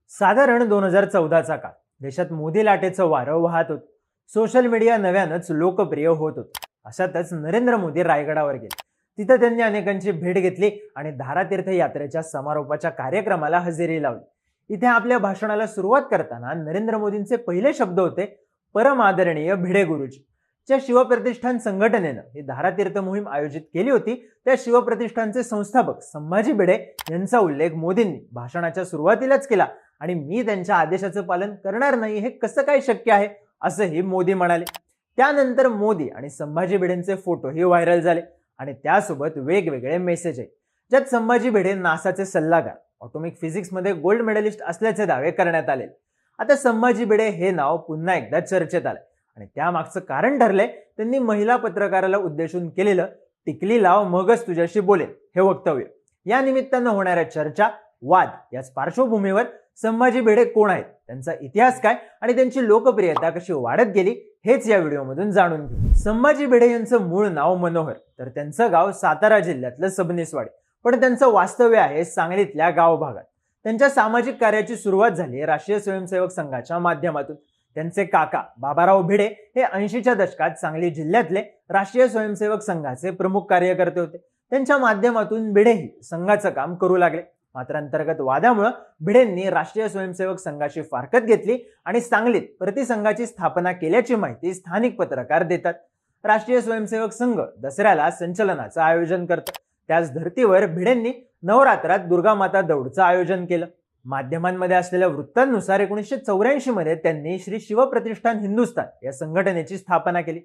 साधारण 2014चा काळ. देशात मोदी लाटेचं वारं वाहत होतं. सोशल मीडिया नव्यानंच लोकप्रिय होत होतं. अशातच नरेंद्र मोदी रायगडावर गेले. तिथं त्यांनी अनेकांची भेट घेतली आणि धारातीर्थ यात्रेच्या समारोपाच्या कार्यक्रमाला हजेरी लावली. इथे आपल्या भाषणाला सुरुवात करताना नरेंद्र मोदींचे पहिले शब्द होते, परम आदरणीय भिडे गुरुजी. ज्या शिवप्रतिष्ठान संघटनेनं ही धारातीर्थ मोहीम आयोजित केली होती, त्या शिवप्रतिष्ठानचे संस्थापक संभाजी भिडे यांचा उल्लेख मोदींनी भाषणाच्या सुरुवातीलाच केला आणि मी त्यांच्या आदेशाचं पालन करणार नाही हे कसं काय शक्य आहे, असंही मोदी म्हणाले. त्यानंतर मोदी आणि संभाजी भिडेंचे फोटोही व्हायरल झाले आणि त्यासोबत वेगवेगळे मेसेज आहेत, ज्यात संभाजी भिडे नासाचे सल्लागार, ऑटोमिक फिजिक्समध्ये गोल्ड मेडलिस्ट असल्याचे दावे करण्यात आले. आता संभाजी भिडे हे नाव पुन्हा एकदा चर्चेत आलंय आणि त्यामागचं कारण ठरलंय त्यांनी महिला पत्रकाराला उद्देशून केलेलं टिकली लाव मगच तुझ्याशी बोलेन हे वक्तव्य. या निमित्तानं होणाऱ्या चर्चा, वाद याच पार्श्वभूमीवर संभाजी भिडे कोण आहेत, त्यांचा इतिहास काय आणि त्यांची लोकप्रियता कशी वाढत गेली हेच या व्हिडिओमधून जाणून घेऊ. संभाजी भिडे यांचं मूळ नाव मनोहर, तर त्यांचं गाव सातारा जिल्ह्यातलं सबनीसवाडी, पण त्यांचं वास्तव्य आहे सांगलीतल्या गाव भागात. त्यांच्या सामाजिक कार्याची सुरुवात झाली राष्ट्रीय स्वयंसेवक संघाच्या माध्यमातून. त्यांचे काका बाबाराव भिडे हे 80च्या दशकात सांगली जिल्ह्यातले राष्ट्रीय स्वयंसेवक संघाचे प्रमुख कार्यकर्ते होते. त्यांच्या माध्यमातून भिडेही संघाचं काम करू लागले. मात्र अंतर्गत वादामुळे भिडेंनी राष्ट्रीय स्वयंसेवक संघाची फारकत घेतली आणि सांगलीत प्रतिसंघाची स्थापना केल्याची माहिती स्थानिक पत्रकार देतात. राष्ट्रीय स्वयंसेवक संघ दसऱ्याला संचलनाचं आयोजन करतं. त्याच धर्तीवर भिडेंनी नवरात्रात दुर्गामाता दौडचं आयोजन केलं. माध्यमांमध्ये असलेल्या वृत्तांनुसार 1984 मध्ये त्यांनी श्री शिवप्रतिष्ठान हिंदुस्थान या संघटनेची स्थापना केली.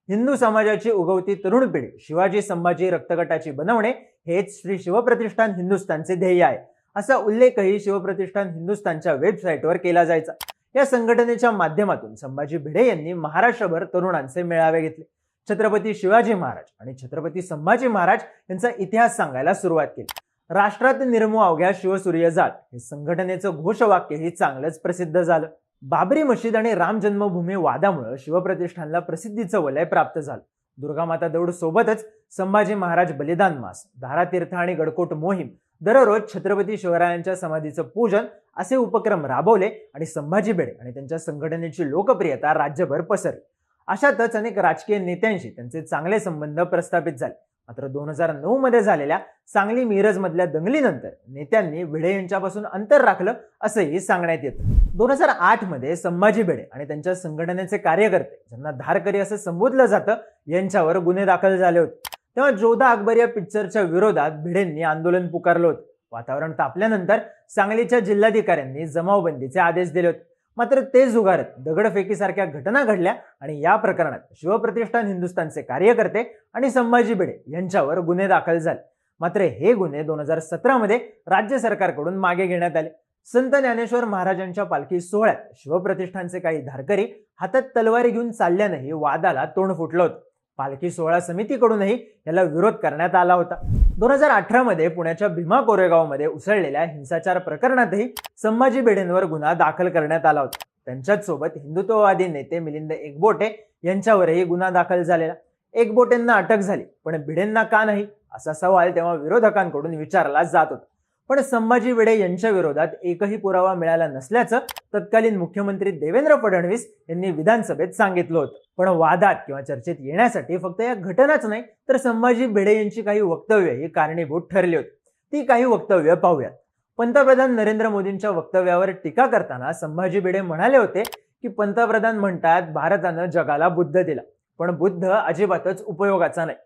हिंदू समाजाची उगवती तरुण पिढी शिवाजी संभाजी रक्तगटाची बनवणे हेच श्री शिवप्रतिष्ठान हिंदुस्थानचे ध्येय आहे, असा उल्लेखही शिवप्रतिष्ठान हिंदुस्थानच्या वेबसाईटवर केला जायचा. या संघटनेच्या माध्यमातून संभाजी भिडे यांनी महाराष्ट्रभर तरुणांचे मेळावे घेतले. छत्रपती शिवाजी महाराज आणि छत्रपती संभाजी महाराज यांचा इतिहास सांगायला सुरुवात केली. राष्ट्रात निर्मू अवघ्या शिवसूर्य जात हे संघटनेचं घोषवाक्यही चांगलंच प्रसिद्ध झालं. बाबरी मशीद आणि राम जन्मभूमी वादामुळे शिवप्रतिष्ठानला प्रसिद्धीचं वलय प्राप्त झालं. दुर्गामाता दौड सोबतच संभाजी महाराज बलिदान मास, धारातीर्थ आणि गडकोट मोहीम, दररोज छत्रपती शिवरायांच्या समाधीचं पूजन असे उपक्रम राबवले आणि संभाजी भिडे आणि त्यांच्या संघटनेची लोकप्रियता राज्यभर पसरली. अशातच अनेक राजकीय नेत्यांशी त्यांचे चांगले संबंध प्रस्थापित झाले. मात्र 2009 मध्ये झालेल्या सांगली मिरज मधल्या दंगलीनंतर नेत्यांनी भिडे यांच्यापासून अंतर राखलं असंही सांगण्यात येतं. 2008 मध्ये संभाजी भिडे आणि त्यांच्या संघटनेचे कार्यकर्ते, ज्यांना धारकरी असं संबोधलं जातं, यांच्यावर गुन्हे दाखल झाले होते. तेव्हा जोधा अकबर या पिक्चरच्या विरोधात भिडेंनी आंदोलन पुकारलं होतं. वातावरण तापल्यानंतर सांगलीच्या जिल्हाधिकाऱ्यांनी जमावबंदीचे आदेश दिले होते. मात्र ते झुगारत दगडफेकीसारख्या घटना घडल्या आणि या प्रकरणात शिवप्रतिष्ठान हिंदुस्थानचे कार्यकर्ते आणि संभाजी भिडे यांच्यावर गुन्हे दाखल झाले. मात्र हे गुन्हे 2017 मध्ये राज्य सरकारकडून मागे घेण्यात आले. संत ज्ञानेश्वर महाराजांच्या पालखी सोहळ्यात शिवप्रतिष्ठानचे काही धारकरी हातात तलवारी घेऊन चालल्यानंही वादाला तोंड फुटलं होतं. पालखी सोहळा समितीकडूनही याला विरोध करण्यात आला होता. 2018 मध्ये पुण्याच्या भीमा कोरेगाव मध्ये उसळलेल्या हिंसाचार प्रकरणातही संभाजी भिडेंवर गुन्हा दाखल करण्यात आला होता. त्यांच्याच सोबत हिंदुत्ववादी नेते मिलिंद एकबोटे यांच्यावरही गुन्हा दाखल झालेला. एकबोटेंना अटक झाली, पण भिडेंना का नाही, असा सवाल तेव्हा विरोधकांकडून विचारला जात होता. पण संभाजी भिडे यांच्या विरोधात एकही पुरावा मिळाला नसल्याचं तत्कालीन मुख्यमंत्री देवेंद्र फडणवीस यांनी विधानसभेत सांगितलं होतं. पण वादात किंवा चर्चेत येण्यासाठी फक्त या घटनाच नाही, तर संभाजी भिडे यांची काही वक्तव्य ही कारणीभूत ठरली होती. ती काही वक्तव्य पाहूयात. पंतप्रधान नरेंद्र मोदींच्या वक्तव्यावर टीका करताना संभाजी भिडे म्हणाले होते की पंतप्रधान म्हणतात भारतानं जगाला बुद्ध दिला, पण बुद्ध अजिबातच उपयोगाचा नाही.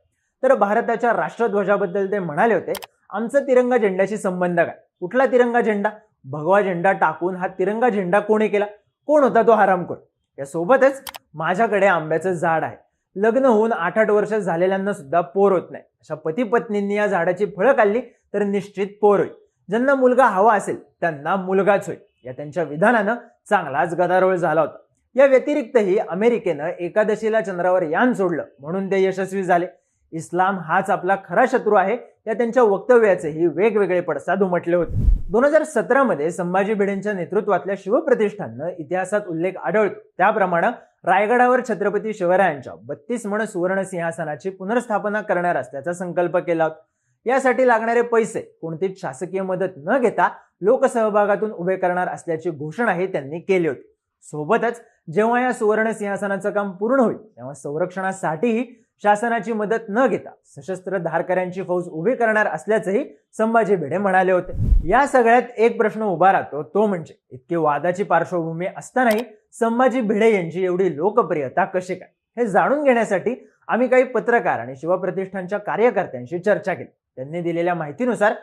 तर भारताच्या राष्ट्रध्वजाबद्दल ते म्हणाले होते, आमचा तिरंगा झेंड्याशी संबंध काय, कुठला तिरंगा झेंडा, भगवा झेंडा टाकून हा तिरंगा झेंडा कोणी केला, कोण होता तो हरामखोर. यासोबतच माझ्याकडे आंब्याचं झाड आहे, लग्न होऊन 8-8 वर्ष झालेल्यांना सुद्धा पोर होत नाही, अशा पती पत्नींनी या झाडाची फळं खाल्ली तर निश्चित पोर होईल. ज्यांना मुलगा हवा असेल त्यांना मुलगाच होईल. या त्यांच्या विधानानं चांगलाच गदारोळ झाला होता. या व्यतिरिक्तही अमेरिकेनं एकादशीला चंद्रावर यान सोडलं म्हणून ते यशस्वी झाले. इस्लाम हाच आपला खरा शत्रू आहे, या त्यांच्या वक्तव्याचेही वेगवेगळे पडसाद उमटले होते. 2017 मध्ये संभाजी भिडेंच्या नेतृत्वातल्या शिवप्रतिष्ठाननं इतिहासात उल्लेख आढळतो त्याप्रमाणे रायगडावर छत्रपती शिवरायांच्या 32 मण सुवर्ण सिंहासनाची पुनर्स्थापना करणार असल्याचा संकल्प केला होता. यासाठी लागणारे पैसे कोणतीच शासकीय मदत न घेता लोकसहभागातून उभे करणार असल्याची घोषणाही त्यांनी केली होती. सोबतच जेव्हा या सुवर्ण सिंहासनाचं काम पूर्ण होईल तेव्हा संरक्षणासाठीही शासनाची मदत न घेता सशस्त्र धारकऱ्यांची फौज उभी करणार असल्याचंही संभाजी भिडे म्हणाले होते. या सगळ्यात एक प्रश्न उभा राहतो, तो म्हणजे इतकी वादाची पार्श्वभूमी असतानाही संभाजी भिडे यांची एवढी लोकप्रियता कशी काय, हे जाणून घेण्यासाठी आम्ही काही पत्रकार आणि शिवप्रतिष्ठानच्या कार्यकर्त्यांशी चर्चा केली. त्यांनी दिलेल्या माहितीनुसार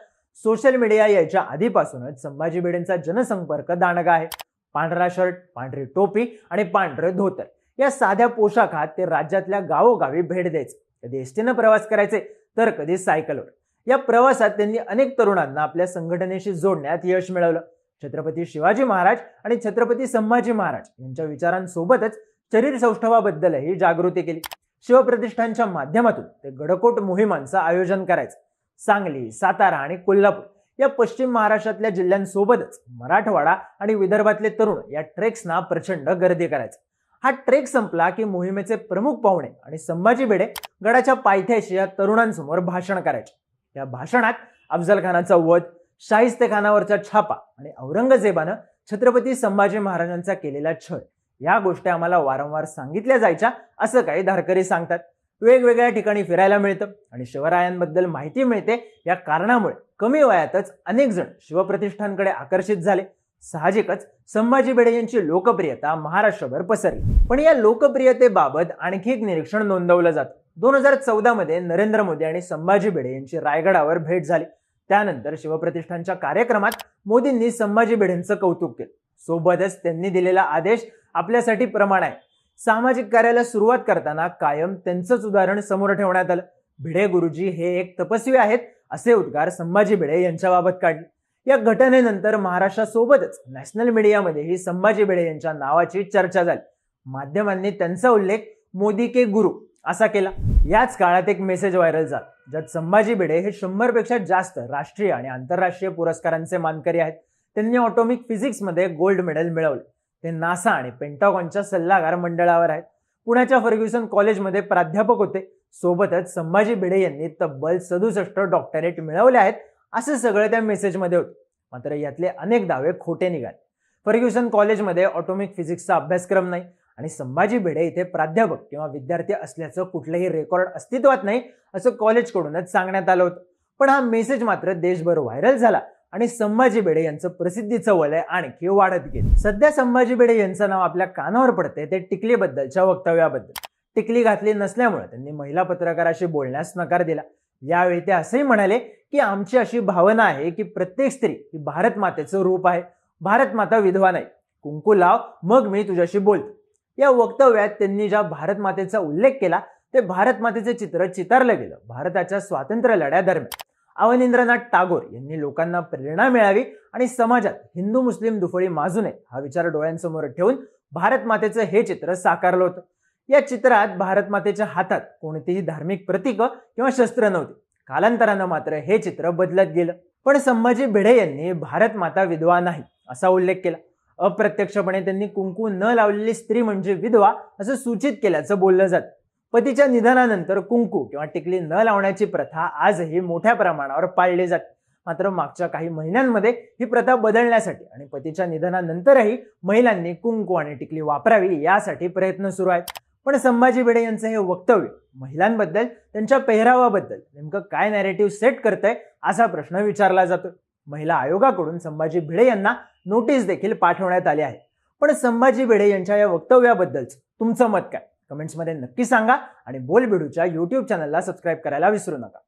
सोशल मीडिया यायच्या आधीपासूनच संभाजी भिडेंचा जनसंपर्क दांडगा आहे. पांढरा शर्ट, पांढरी टोपी आणि पांढरे धोतर या साध्या पोशाखात ते राज्यातल्या गावोगावी भेट द्यायचे. कधी एसटीनं प्रवास करायचे तर कधी सायकलवर. या प्रवासात त्यांनी अनेक तरुणांना आपल्या संघटनेशी जोडण्यात यश मिळवलं. छत्रपती शिवाजी महाराज आणि छत्रपती संभाजी महाराज यांच्या विचारांसोबतच शरीर सौष्ठवाबद्दलही जागृती केली. शिवप्रतिष्ठानच्या माध्यमातून ते गडकोट मोहिमांचं आयोजन करायचं. सांगली, सातारा आणि कोल्हापूर या पश्चिम महाराष्ट्रातल्या जिल्ह्यांसोबतच मराठवाडा आणि विदर्भातले तरुण या ट्रेक्सना प्रचंड गर्दी करायचं. हा ट्रेक संपला की मोहिमेचे प्रमुख पाहुणे आणि संभाजी भिडे गडाच्या पायथ्याशी या तरुणांसमोर भाषण करायचे. या भाषणात अफजल खानाचा वध, शाहिस्तेखानावरचा छापा आणि औरंगजेबानं छत्रपती संभाजी महाराजांचा केलेला छळ या गोष्टी आम्हाला वारंवार सांगितल्या जायच्या असं काही धारकरी सांगतात. वेगवेगळ्या ठिकाणी फिरायला मिळतं आणि शिवरायांबद्दल माहिती मिळते. या कारणामुळे कमी वयातच अनेक जण शिवप्रतिष्ठानकडे आकर्षित झाले. साहजिकच संभाजी भिडे यांची लोकप्रियता महाराष्ट्रभर पसरली. पण या लोकप्रियतेबाबत आणखी एक निरीक्षण नोंदवलं जातं. 2014 मध्ये नरेंद्र मोदी आणि संभाजी भिडे यांची रायगडावर भेट झाली. त्यानंतर शिवप्रतिष्ठानच्या कार्यक्रमात मोदींनी संभाजी भिडेंचं कौतुक केलं. सोबतच त्यांनी दिलेला आदेश आपल्यासाठी प्रमाण आहे. सामाजिक कार्याला सुरुवात करताना कायम त्यांचंच उदाहरण समोर ठेवण्यात आलं. भिडे गुरुजी हे एक तपस्वी आहेत असे उद्गार संभाजी भिडे यांच्याबाबत काढले. या घटनेनंतर महाराष्ट्रासोबतच नॅशनल मीडियामध्येही संभाजी भिडे यांच्या नावाची चर्चा झाली. माध्यमांनी त्यांचा उल्लेख मोदी के गुरु असा केला. याच काळात एक मेसेज व्हायरल झाला, ज्यात संभाजी भिडे हे 100 पेक्षा जास्त राष्ट्रीय आणि आंतरराष्ट्रीय पुरस्कारांचे मानकरी आहेत. त्यांनी ऑटोमिक फिजिक्समध्ये गोल्ड मेडल मिळवले. ते नासा आणि पेंटागॉनच्या सल्लागार मंडळावर आहेत. पुण्याच्या फर्ग्युसन कॉलेजमध्ये प्राध्यापक होते. सोबतच संभाजी भिडे यांनी तब्बल 67 डॉक्टरेट मिळवले आहेत असं सगळं त्या मेसेजमध्ये होतं. मात्र यातले अनेक दावे खोटे निघाले. फर्ग्युसन कॉलेजमध्ये ऑटोमिक फिजिक्सचा अभ्यासक्रम नाही आणि संभाजी भिडे इथे प्राध्यापक किंवा विद्यार्थी असल्याचं कुठलंही रेकॉर्ड अस्तित्वात नाही असं कॉलेजकडूनच सांगण्यात आलं होतं. पण हा मेसेज मात्र देशभर व्हायरल झाला आणि संभाजी भिडे यांचं प्रसिद्धीचं वलय आणखी वाढत गेलं. सध्या संभाजी भिडे यांचं नाव आपल्या कानावर पडते ते टिकलीबद्दलच्या वक्तव्याबद्दल. टिकली घातली नसल्यामुळे त्यांनी महिला पत्रकाराशी बोलण्यास नकार दिला. यावेळी ते असंही म्हणाले की आमची अशी भावना आहे की प्रत्येक स्त्री ही भारत मातेचं रूप आहे. भारत माता विधवा नाही. कुंकू लाव मग मी तुझ्याशी बोलतो. या वक्तव्यात त्यांनी ज्या भारत मातेचा उल्लेख केला ते भारत मातेचे चित्र चितारलं गेलं भारताच्या स्वातंत्र्य लढ्यादरम्यान. अवनींद्रनाथ टागोर यांनी लोकांना प्रेरणा मिळावी आणि समाजात हिंदू मुस्लिम दुफळी माजू नये हा विचार डोळ्यांसमोर ठेवून भारत मातेचं हे चित्र साकारलं होतं. या चित्रात भारत मातेच्या हातात कोणतीही धार्मिक प्रतीकं किंवा शस्त्र नव्हती. कालांतरानं मात्र हे चित्र बदलत गेलं. पण संभाजी भिडे यांनी भारत माता विधवा नाही असा उल्लेख केला. अप्रत्यक्षपणे त्यांनी कुंकू न लावलेली स्त्री म्हणजे विधवा असं सूचित केल्याचं बोललं जातं. पतीच्या निधनानंतर कुंकू किंवा टिकली न लावण्याची प्रथा आजही मोठ्या प्रमाणावर पाळली जाते. मात्र मागच्या काही महिन्यांमध्ये ही प्रथा बदलण्यासाठी आणि पतीच्या निधनानंतरही महिलांनी कुंकू आणि टिकली वापरावी यासाठी प्रयत्न सुरू आहेत. पण संभाजी भिडे यांचं हे वक्तव्य महिलांबद्दल, त्यांच्या पेहरावाबद्दल नेमकं काय नॅरेटिव्ह सेट करतंय असा प्रश्न विचारला जातो. महिला आयोगाकडून संभाजी भिडे यांना नोटीस देखील पाठवण्यात आली आहे. पण संभाजी भिडे यांच्या या वक्तव्याबद्दलचं तुमचं मत काय? कमेंट्समध्ये नक्की सांगा आणि बोलबिडूच्या YouTube चॅनलला सबस्क्राईब करायला विसरू नका.